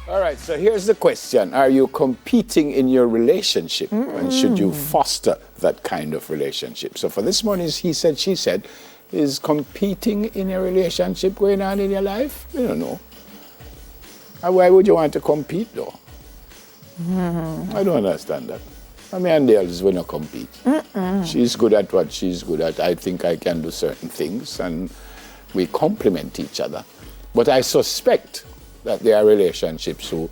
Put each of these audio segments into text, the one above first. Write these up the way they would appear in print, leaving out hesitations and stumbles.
All right, so here's the question. Are you competing in your relationship? And should you foster that kind of relationship? So for this morning's He Said, She Said, is competing in a relationship going on in your life? I don't know. And why would you want to compete, though? I don't understand that. I mean, and girls will not compete. She's good at what she's good at. I think I can do certain things, and we complement each other. But I suspect that there are relationships who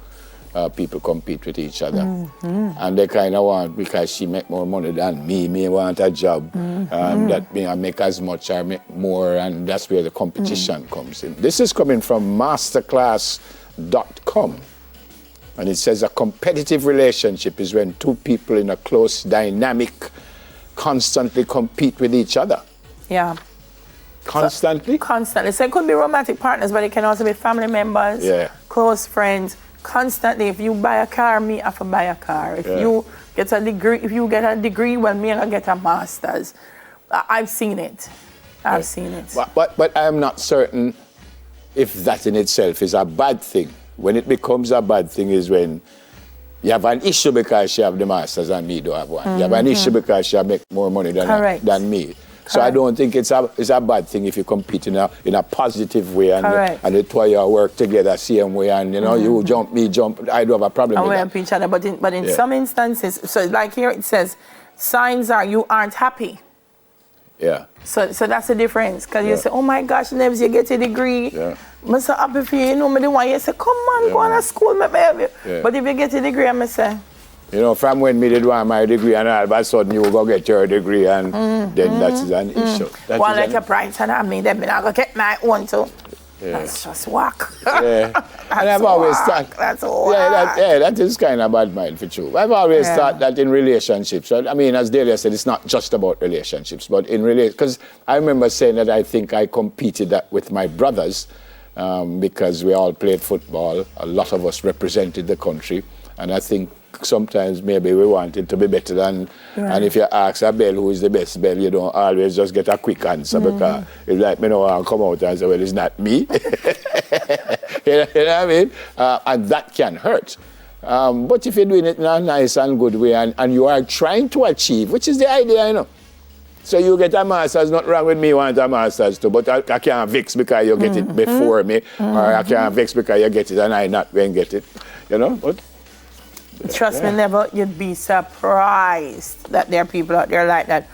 people compete with each other. And they kind of want, because she make more money than me want a job, that me I make as much or make more, and that's where the competition comes in. This is coming from masterclass.com. And it says a competitive relationship is when two people in a close dynamic constantly compete with each other. Yeah. Constantly? Constantly. So it could be romantic partners, but it can also be family members, close friends. Constantly. If you buy a car, me have to buy a car. If you get a degree, well, me I get a master's. I've seen it. I've seen it. But I am not certain if that in itself is a bad thing. When it becomes a bad thing is when you have an issue because she have the masters and me don't have one. You have an issue because she make more money than me. So I don't think it's a bad thing if you compete in a positive way and the two of you work together same way, and you know you jump, me jump. I don't have a problem with that. And we help each other, but in some instances, so like here it says, signs are you aren't happy. Yeah. So that's the difference, because you say, oh my gosh, Nebs, you get a degree. I'm so happy for you. You know, me the one you say, come on, go on to school, my baby. But if you get a degree, I'm say. You know, from when me did want my degree and all of a sudden you go get your degree and then that's an issue. One like a price and I mean, then I go get my own too. That's just whack. And I've always thought that's whack. That is kind of bad mind for you. I've always thought that in relationships, I mean, as Delia said, it's not just about relationships, but in because I remember saying that I think I competed that with my brothers because we all played football. A lot of us represented the country, and I think sometimes maybe we wanted to be better than, and if you ask a bell who is the best bell, you don't always just get a quick answer because it's like, me know, I'll come out and say, well, it's not me. You know what I mean? And that can hurt. But if you're doing it in a nice and good way and you are trying to achieve, which is the idea, you know. So you get a master's, not wrong with me want a master's too, but I can't vex because you get it before me, or I can't vex because you get it and I not going to get it, you know. But trust me, never, you'd be surprised that there are people out there like that.